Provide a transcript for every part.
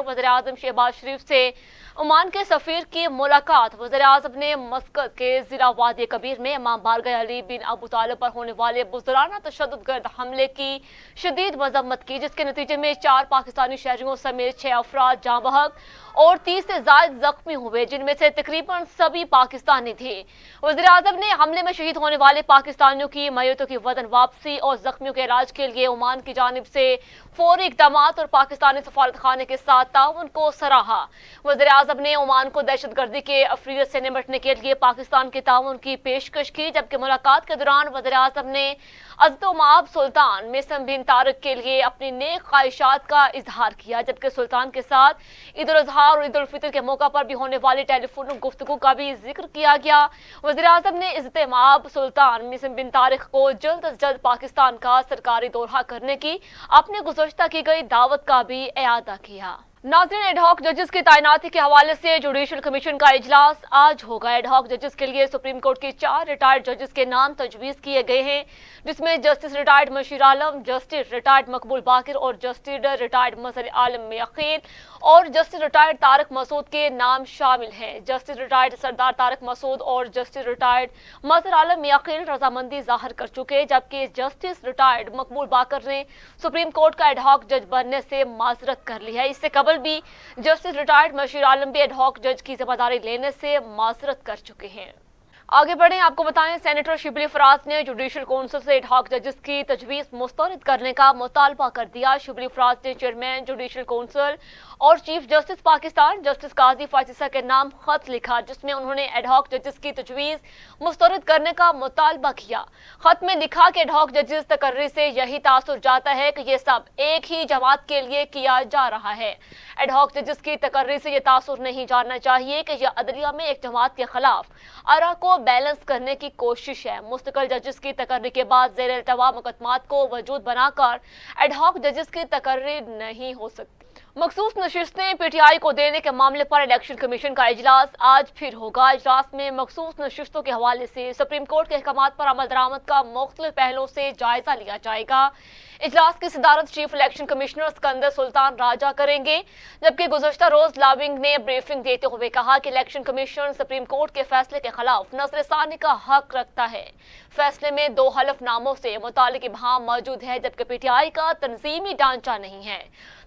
वज़ीर-ए-आज़म शहबाज शरीफ से ओमान के सफीर की मुलाकात। वज़ीर-ए-आज़म ने मस्कत के ज़िला वादी कबीर में इमाम बारगाह अली बिन अबू तालिब पर होने वाले बुज़दिलाना तशद्दुद हमले की शदीद मजम्मत की, जिसके नतीजे में 4 पाकिस्तानी शहरियों समेत 6 अफराद जाँ बहक और 30 से ज़ायद जख्मी हुए, जिनमें से तकरीबन सभी पाकिस्तानी थे। वज़ीर-ए-आज़म ने हमले में शहीद होने वाले पाकिस्तानियों की मैयतों की वतन वापसी और जख्मियों के इलाज के लिए ओमान की जानिब से फौरी इक़दामात और पाकिस्तानी सफारत खाने के साथ ताउन को सराहा। वज़ीर-ए-आज़म ने ओमान को दहशतगर्दी के अफरीत से निपटने के लिए पाकिस्तान के ताउन की पेशकश की, जबकि मुलाकात के दौरान वज़ीर-ए-आज़म ने हज़रत सुल्तान मिसम बिन तारिक के लिए अपनी नेक ख्वाहिशात का इजहार किया, जबकि सुल्तान के साथ ईद उल अज़हा और ईद उल फितर के मौका पर भी होने वाली टेलीफोन गुफ्तगू का भी जिक्र किया गया। वज़ीर-ए-आज़म ने इज़्तिमाम सुल्तान मिसम बिन तारिक को जल्द अज जल्द पाकिस्तान का सरकारी दौरा करने की अपने गुज़श्ता की गई दावत का भी इआदा किया। नाज़रीन, एडहॉक जजेस की तैनाती के हवाले से जुडिशल कमीशन का इजलास आज होगा। एडहॉक जजेस के लिए सुप्रीम कोर्ट के 4 रिटायर्ड जजेस के नाम तजवीज़ किए गए हैं, जिसमें जस्टिस रिटायर्ड मशीर आलम, जस्टिस रिटायर्ड मकबूल बाकिर और जस्टिस रिटायर्ड मज़हर आलम यकीन और जस्टिस रिटायर्ड तारिक मसूद के नाम शामिल हैं। जस्टिस रिटायर्ड सरदार तारिक मसूद और जस्टिस रिटायर्ड मज़हर आलम यकीन रजामंदी जाहिर कर चुके, जबकि जस्टिस रिटायर्ड मकबूल बाकर ने सुप्रीम कोर्ट का एडहॉक जज बनने से माजरत कर ली है। इससे कबल भी जस्टिस रिटायर्ड मशीर आलम भी एडहॉक जज की जिम्मेदारी लेने से माजरत कर चुके हैं। आगे बढ़े, आपको बताएं, सेनेटर शिबली फराज ने जुडिशल काउंसिल से एडहॉक जजेस की तजवीज़ मुस्तरद करने का मुतालबा कर दिया। शिबली फराज ने चेयरमैन जुडिशल काउंसिल और चीफ जस्टिस पाकिस्तान जस्टिस काजी फातिसा के नाम खत लिखा, जिसमें उन्होंने एडहॉक जजेस की तजवीज़ मुस्तरद करने का मुतालबा किया। खत में लिखा कि एडहॉक जजेस तकर्री से यही तासुर जाता है कि ये सब एक ही जमात के लिए किया जा रहा है। एडहॉक जजेस की तकर्री से यह तासुर नहीं जानना चाहिए कि यह अदलिया में एक जमात के खिलाफ आरा को बैलेंस करने की कोशिश है। मुस्तकिल जजेस की तकर्री के बाद ज़ेर इल्तवा मुकदमात को वजूद बनाकर एडहॉक जजेस की तकर्री नहीं हो सकती। मखसूस नशिस्तें पीटीआई को देने के मामले पर इलेक्शन कमीशन का इजलास आज फिर होगा। इजलास में मखसूस नशिस्तों के हवाले से सुप्रीम कोर्ट के अहकामात पर अमल दरामद का मुख्तलिफ पहलुओं से जायजा लिया जाएगा। इजलास की सदारत chief election commissioner Sikandar Sultan Raja करेंगे, जबकि गुज़श्ता रोज लाविंग ने ब्रीफिंग देते हुए कहा कि इलेक्शन कमीशन सुप्रीम कोर्ट के फैसले के खिलाफ नज़रसानी का हक रखता है। फैसले में 2 हलफनामों से मुतालिक इबहाम मौजूद है, जबकि पीटीआई का तंजीमी ढांचा नहीं है।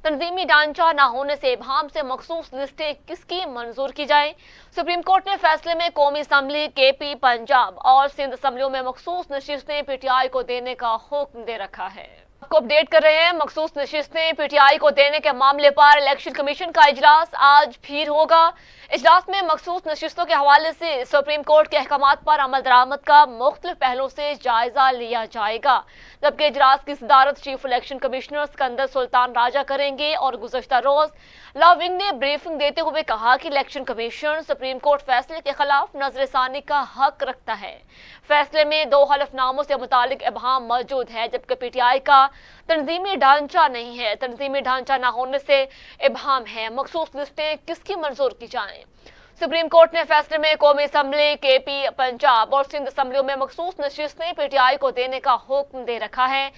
तंजीमी ढांचा न होने से इबहाम से मखसूस लिस्टें किसकी मंजूर की जाए। सुप्रीम कोर्ट ने फैसले में कौमी असम्बली, केपी, पंजाब और सिंध असम्बलियों में मखसूस नशिस्तें पीटीआई को देने का हुक्म दे रखा है। आपको अपडेट कर रहे हैं, मखसूस नशिस्तें पीटीआई को देने के मामले पर इलेक्शन कमीशन का इजलास आज फिर होगा। इजलास में मखसूस नशिस्तों के हवाले से सुप्रीम कोर्ट के अहकामात पर अमल दरामद का मुख्तलिफ पहलुओं से जायजा लिया जाएगा, जबकि इजलास की सदारत chief election commissioner Sikandar Sultan Raja करेंगे। और गुज़श्ता रोज लाविंग ने ब्रीफिंग देते हुए कहा कि इलेक्शन कमीशन सुप्रीम कोर्ट फैसले के खिलाफ नजरसानी का हक रखता है। फैसले में 2 हलफनामों से मुतालिक इबहाम मौजूद है, जबकि पीटीआई का तंजीमी ढांचा नहीं है। तंजीमी ढांचा न होने से इबहाम है। मखसूस लिस्टें किसकी मंजूर की जाएं। सुप्रीम कोर्ट ने फैसले में कौमी असम्बली, केपी, पंजाब और सिंध असम्बलियों में मखसूस नशिस्तें पीटीआई को देने का हुक्म दे रखा है।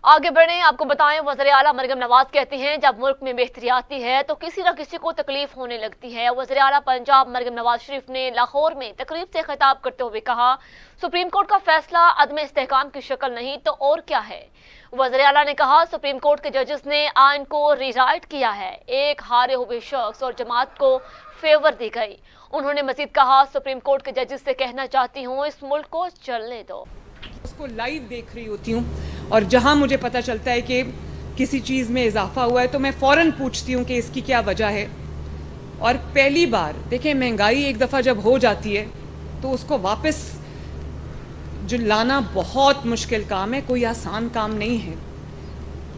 आगे बढ़े, आपको बताएं, वज़ीर आला मरियम नवाज कहती हैं, जब मुल्क में बेहतरी आती है तो किसी न किसी को तकलीफ होने लगती है। वज़ीर आला पंजाब मरियम नवाज शरीफ ने लाहौर में तकरीब से खिताब करते हुए कहा, सुप्रीम कोर्ट का फैसला अदम इस्तेहकाम की शक्ल नहीं तो और क्या है। वज़ीर आला ने कहा, सुप्रीम कोर्ट के जजेस ने आइन को रीराइट किया है, एक हारे हुए शख्स और जमात को फेवर दी गई। उन्होंने मजीद कहा, सुप्रीम कोर्ट के जजेस से कहना चाहती हूँ, इस मुल्क को चलने दो। उसको लाइव देख रही होती हूँ और जहाँ मुझे पता चलता है कि किसी चीज़ में इजाफा हुआ है तो मैं फ़ौरन पूछती हूँ कि इसकी क्या वजह है। और पहली बार देखें, महंगाई एक दफ़ा जब हो जाती है तो उसको वापस जो लाना बहुत मुश्किल काम है, कोई आसान काम नहीं है।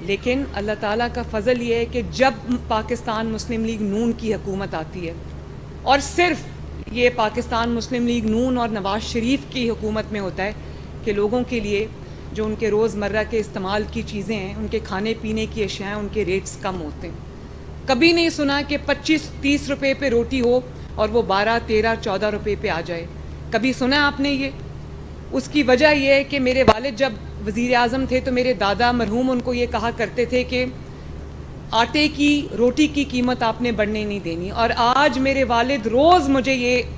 लेकिन अल्लाह ताला का फ़ज़ल ये है कि जब पाकिस्तान मुस्लिम लीग नून की हुकूमत आती है और सिर्फ ये पाकिस्तान मुस्लिम लीग नून और नवाज़ शरीफ की हुकूमत में होता है कि लोगों के लिए जो उनके रोज़मर्रा के इस्तेमाल की चीज़ें हैं, उनके खाने पीने की अशियाँ, उनके रेट्स कम होते हैं। कभी नहीं सुना कि 25-30 रुपए पे रोटी हो और वो 12-13-14 रुपए पे आ जाए। कभी सुना आपने ये? उसकी वजह यह है कि मेरे वालिद जब वज़ीर आज़म थे तो मेरे दादा मरहूम उनको ये कहा करते थे कि आटे की रोटी की कीमत आपने बढ़ने नहीं देनी। और आज मेरे वालिद रोज़ मुझे ये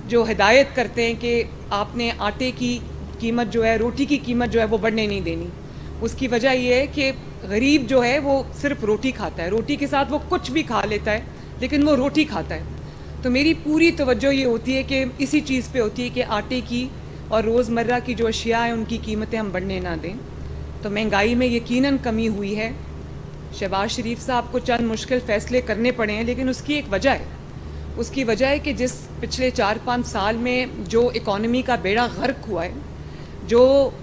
जो हिदायत करते हैं कि आपने आटे की कीमत जो है, रोटी की कीमत जो है वो बढ़ने नहीं देनी। उसकी वजह ये है कि गरीब जो है वो सिर्फ रोटी खाता है, रोटी के साथ वो कुछ भी खा लेता है लेकिन वो रोटी खाता है। तो मेरी पूरी तवज्जो ये होती है कि इसी चीज़ पे होती है कि आटे की और रोज़मर्रा की जो अशिया हैं उनकी कीमतें हम बढ़ने ना दें। तो महंगाई में यकीनन कमी हुई है। शहबाज शरीफ साहब को चंद मुश्किल फ़ैसले करने पड़े हैं, लेकिन उसकी एक वजह है। उसकी वजह है कि जिस पिछले 4-5 साल में जो इकॉनमी का बेड़ा गर्क हुआ है, जो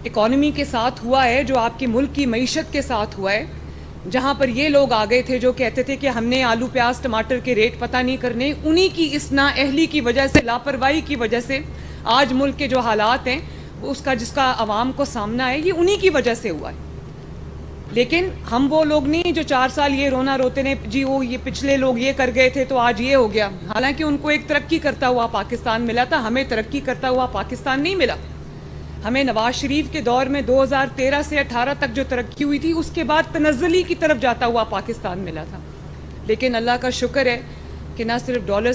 इकॉनमी के साथ हुआ है, जो आपके मुल्क की मईशत के साथ हुआ है, जहाँ पर ये लोग आ गए थे जो कहते थे कि हमने आलू प्याज टमाटर के रेट पता नहीं करने, उन्हीं की इस नाअहली की वजह से, लापरवाही की वजह से आज मुल्क के जो हालात हैं उसका जिसका आवाम को सामना है, ये उन्हीं की वजह से हुआ है। लेकिन हम वो लोग नहीं जो 4 साल ये रोना रोते ने जी वो ये पिछले लोग ये कर गए थे तो आज ये हो गया। हालांकि उनको एक तरक्की करता हुआ पाकिस्तान मिला था, हमें तरक्की करता हुआ पाकिस्तान नहीं मिला। हमें नवाज शरीफ के दौर में 2013 से 18 तक जो तरक्की हुई थी उसके बाद तनज़्ज़ुली की तरफ जाता हुआ पाकिस्तान मिला था। लेकिन अल्लाह का शुक्र है कि ना सिर्फ डॉलर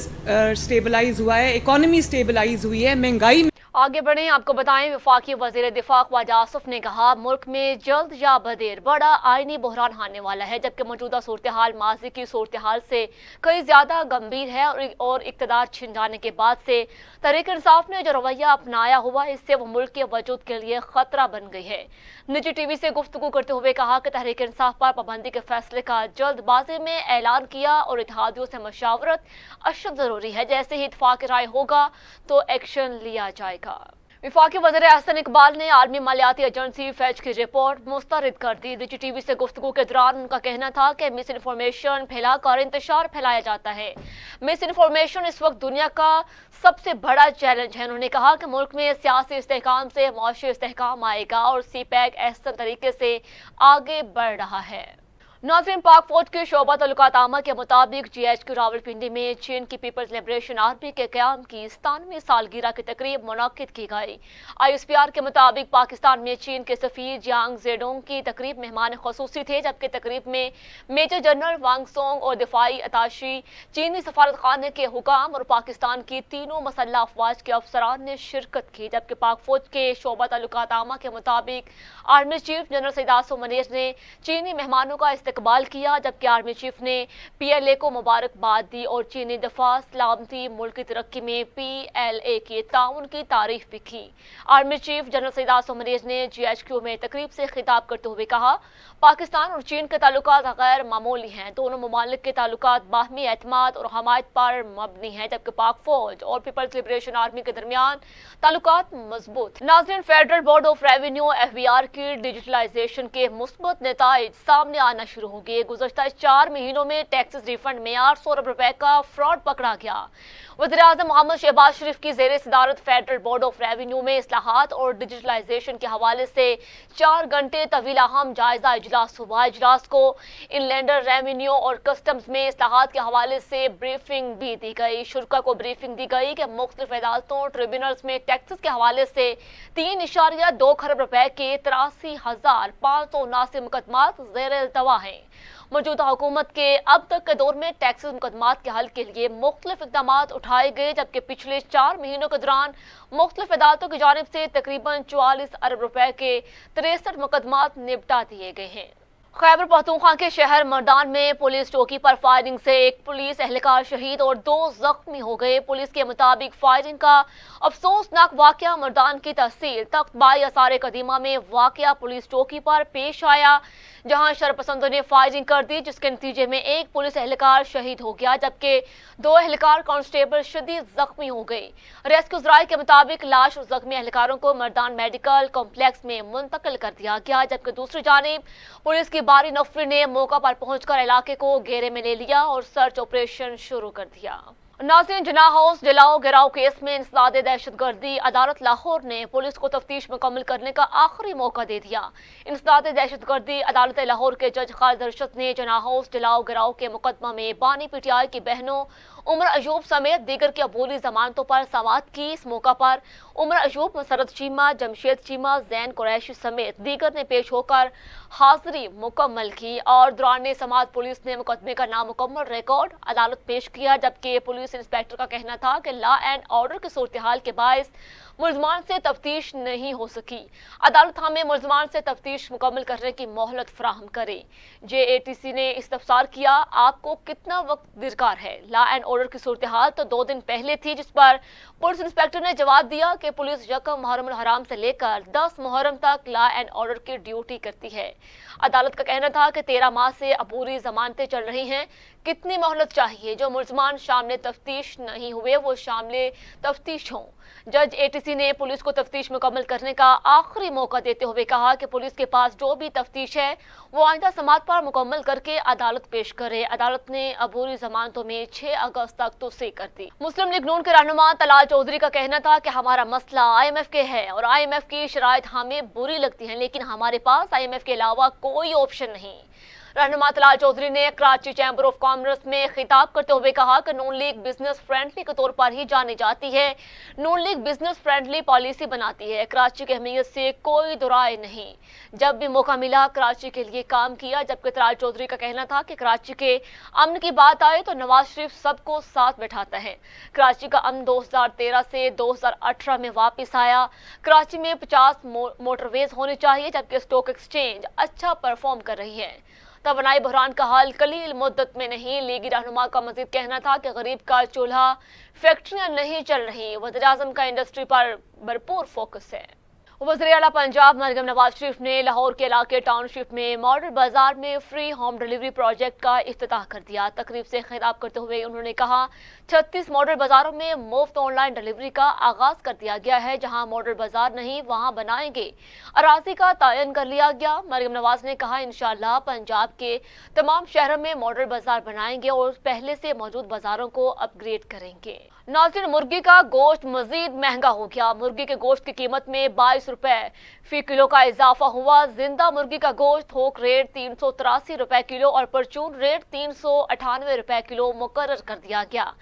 स्टेबलाइज हुआ है, इकॉनमी स्टेबलाइज हुई है। महंगाई आगे बढ़ें, आपको बताएं वफाकी वज़ीर दिफा ख्वाजा आसिफ ने कहा मुल्क में जल्द या बदेर बड़ा आईनी बहरान आने वाला है, जबकि मौजूदा सूरत हाल माजी की सूरत हाल से कई ज़्यादा गंभीर है और इक़्तिदार छिन जाने के बाद से तहरीक इंसाफ ने जो रवैया अपनाया हुआ इससे वो मुल्क के वजूद के लिए ख़तरा बन गई है। निजी टीवी से गुफ्तगू करते हुए कहा कि तहरीक इंसाफ पर पाबंदी के फैसले का जल्दबाजी में ऐलान किया और इत्तेहादियों से मशावरत अशद ज़रूरी है। जैसे ही इत्तफाक़ राय होगा तो एक्शन लिया जाएगा। वफाकी वज़ीर अहसन इकबाल ने आलमी मालियाती एजेंसी फैच की रिपोर्ट मुस्तरद कर दी। निजी टीवी से गुफ्तगू के दौरान उनका कहना था कि मिस इन्फॉर्मेशन फैलाकर इंतशार फैलाया जाता है। मिस इन्फॉर्मेशन इस वक्त दुनिया का सबसे बड़ा चैलेंज है। उन्होंने कहा कि मुल्क में सियासी इस्तेहकाम से मुआशी इस्तेहकाम आएगा और CPEC अहसन तरीके से आगे बढ़ रहा है। नाज़रीन, पाक फौज के शोबा तल्लुकात आमा के मुताबिक GHQ रावलपिंडी में चीन की पीपल्स लिबरेशन आर्मी के क़याम की 97वीं सालगिरह की तकरीब मुनक्किद की गई। ISPR के मुताबिक पाकिस्तान में चीन के सफ़ीर जियांग ज़ेडोंग की तकरीब मेहमान ख़ुसूसी थे, जबकि तकरीब में मेजर जनरल वांग सोंग और दिफाई अताशी, चीनी सफारत खाने के हुकाम और पाकिस्तान की तीनों मसल्ह अफवाज के अफसरान ने शिरकत की। जबकि पाक फौज के शोबा तल्लुकात आमा के मुताबिक army chief general Saeed Asim Munir ने चीनी मेहमानों का इस्तकबाल किया, जबकि आर्मी चीफ ने PLA को मुबारकबाद दी और चीनी दफा सलामती मुल्क की तरक्की में PLA के ताउन की तारीफ भी की। Army chief general Saeed Asim Munir ने GHQ में तकरीब से खिताब करते हुए कहा पाकिस्तान और चीन के ताल्लुकात गैर मामूली हैं। दोनों ममालिक के ताल्लुकात बाहमी एतमाद और हमायत पर मबनी है, जबकि पाक फौज और पीपल्स लिबरेशन आर्मी के दरमियान ताल्लुकात मजबूत। नाज़रीन, federal board of revenue FBR की डिजिटलाइजेशन के मुस्बत नताइज सामने आना शुरू हो गए। गुज़श्ता 4 महीनों में टैक्सेस रिफंड में 800 अरब रुपए का फ्रॉड पकड़ा गया। वज़ीर आज़म मोहम्मद शहबाज शरीफ की ज़ेर सदारत फेडरल बोर्ड ऑफ रेवेन्यू में इस्लाहात और डिजिटलाइजेशन के हवाले से 4 घंटे तवील अहम जायजा इजलास हुआ। इजलास को इनलैंडर रेवेन्यू और कस्टम्स में इस्लाहात के हवाले से ब्रीफिंग भी दी गई। शुरा को ब्रीफिंग दी गई कि मुख्तलिफ अदालतों ट्रिब्यूनल्स में टैक्सेस के हवाले से 3.2 खरब रुपए के 83,579 मुकदमात ज़ेर इल्तवा हैं। मौजूदा हुकूमत के अब तक के दौर में टैक्सेस मुकदमात के हल के लिए मुख्तलिफ इक़दामात उठाए गए, जबकि पिछले 4 महीनों के दौरान मुख्तलिफ अदालतों की जानिब से तकरीबन 44 अरब रुपए के 63 मुकदमात निपटा दिए गए हैं। खैबर पख्तूनख्वा के शहर मर्दान में पुलिस चौकी पर फायरिंग से एक पुलिस एहलकार शहीद और 2 जख्मी हो गए। पुलिस के मुताबिक फायरिंग का अफसोसनाक वाकया मर्दान की तहसील तख्तबाई आसार कदीमा में वाकया पुलिस चौकी पर पेश आया, जहां शरपसंदों ने फायरिंग कर दी, जिसके नतीजे में एक पुलिस एहलकार शहीद हो गया, जबकि 2 एहलकार कांस्टेबल शदीद जख्मी हो गए। रेस्क्यू ज़राए के मुताबिक लाश और जख्मी एहलकारों को मर्दान मेडिकल कॉम्प्लेक्स में मुंतकिल कर दिया गया, जबकि दूसरी जानिब पुलिस की बारी नफरी ने मौका पर पहुंचकर इलाके को घेरे में ले लिया और सर्च ऑपरेशन शुरू कर दिया। नाज़रीन, जना हाउस जलाओ गिराओ केस में इंसदाद दहशतगर्दी, अदालत लाहौर ने पुलिस को तफ्तीश मुकम्मल करने का आखिरी मौका दे दिया। इंसदाद दहशतगर्दी अदालत लाहौर के जज खालिद अरशद ने जना हाउस जलाओ गिराओ के मुकदमा में बानी पीटीआई की बहनों उमर अयूब समेत दीगर की अबूली जमानतों पर समाअत की। इस मौका पर उमर अयूब, मसरत चीमा, जमशेद चीमा, जैन कुरैशी समेत दीगर ने पेश होकर हाजिरी मुकम्मल की और दौरान समाअत पुलिस ने मुकदमे का नामुकम्मल रिकॉर्ड अदालत पेश किया, जबकि पुलिस इंस्पेक्टर का कहना था कि लॉ एंड ऑर्डर की सूरत हाल के बायस मुलजमान से तफ्तीश नहीं हो सकी। अदालत हमें मुलजमान से तफ्तीश मुकम्मल करने की मोहलत फराहम करे। JATC ने इस्तफसार किया, आपको कितना वक्त दरकार है? लॉ एंड ऑर्डर की सूरत हाल तो 2 दिन पहले थी, जिस पर पुलिस इंस्पेक्टर ने जवाब दिया कि पुलिस 1 मुहर्रम हराम से लेकर 10 मुहर्रम तक लॉ एंड ऑर्डर की ड्यूटी करती है। अदालत का कहना था कि 13 माह से अपूरी जमानतें चल रही हैं, कितनी मोहलत चाहिए? जो मुलजमान शामिल तफ्तीश नहीं हुए वो शामिल तफ्तीश हों। जज ATC ने पुलिस को तफ्तीश मुकम्मल करने का आखिरी मौका देते हुए कहा कि पुलिस के पास जो भी तफ्तीश है वो आइंदा समाअत पर मुकम्मल करके अदालत पेश करे। अदालत ने अबूरी जमानतों में 6 अगस्त तक तोसी कर दी। मुस्लिम लीग नून के रहनुमा तलाल चौधरी का कहना था कि हमारा मसला IMF के है और IMF की शराइत हमें बुरी लगती है, लेकिन हमारे पास IMF के अलावा कोई ऑप्शन नहीं। रहनुमा तलाल चौधरी ने कराची चैम्बर ऑफ कॉमर्स में खिताब करते हुए कहा कि नून लीग बिजनेस फ्रेंडली के तौर पर ही जानी जाती है। नून लीग बिजनेस फ्रेंडली पॉलिसी बनाती है, कराची की अहमियत से कोई दुराय नहीं। जब भी मौका मिला कराची के लिए काम किया। जबकि तलाल चौधरी का कहना था कि कराची के अमन की बात आए तो नवाज शरीफ सबको साथ बैठाता है। कराची का अमन 2013 से 2018 में वापस आया। कराची में 50 मोटरवेज होनी चाहिए, जबकि स्टॉक एक्सचेंज अच्छा परफॉर्म कर रही है। तवानाई बहरान का हाल कलील मुद्दत में नहीं। लीगी रहनुमा का मजीद कहना था कि गरीब का चूल्हा, फैक्ट्रियां नहीं चल रही। वज़ीर-ए-आज़म का इंडस्ट्री पर भरपूर फोकस है। वज़ीर-ए-आला पंजाब मरियम नवाज शरीफ ने लाहौर के इलाके टाउनशिप में मॉडल बाजार में फ्री होम डिलीवरी प्रोजेक्ट का इफ्तिताह कर दिया। तकरीब से खिताब करते हुए उन्होंने कहा, 36 मॉडल बाजारों में मुफ्त ऑनलाइन डिलीवरी का आगाज कर दिया गया है। जहां मॉडल बाजार नहीं वहां बनाएंगे। अराजी का तयन कर लिया गया। मरियम नवाज ने कहा, इंशाअल्लाह पंजाब के तमाम शहरों में मॉडल बाजार बनाएंगे और पहले से मौजूद बाजारों को अपग्रेड करेंगे। नाज़रीन, मुर्गी का गोश्त मजीद महंगा हो गया। मुर्गी के गोश्त की कीमत में 22 रुपए फी किलो का इजाफा हुआ। जिंदा मुर्गी का गोश्त थोक रेट 383 रुपए किलो और परचून रेट 398 रुपए किलो मुकर्रर कर दिया गया।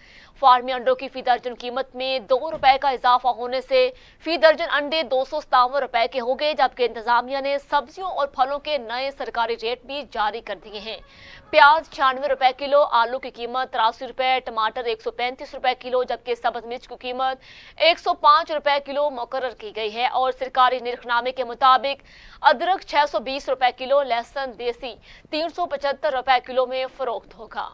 फार्मी अंडों की फी दर्जन कीमत में 2 रुपए का इजाफा होने से फी दर्जन अंडे 257 रुपए के हो गए। जबकि इंतजामिया ने सब्जियों और फलों के नए सरकारी रेट भी जारी कर दिए हैं। प्याज 96 रुपए किलो, आलू की कीमत 83 रुपए, टमाटर 135 रुपए किलो, जबकि सब्ज मिर्च की कीमत 105 रुपए किलो मुकर्रर की गई है। और सरकारी निर्खनामे के मुताबिक अदरक 620 रुपए किलो, लहसुन देसी 375 रुपए किलो में फरोख्त होगा।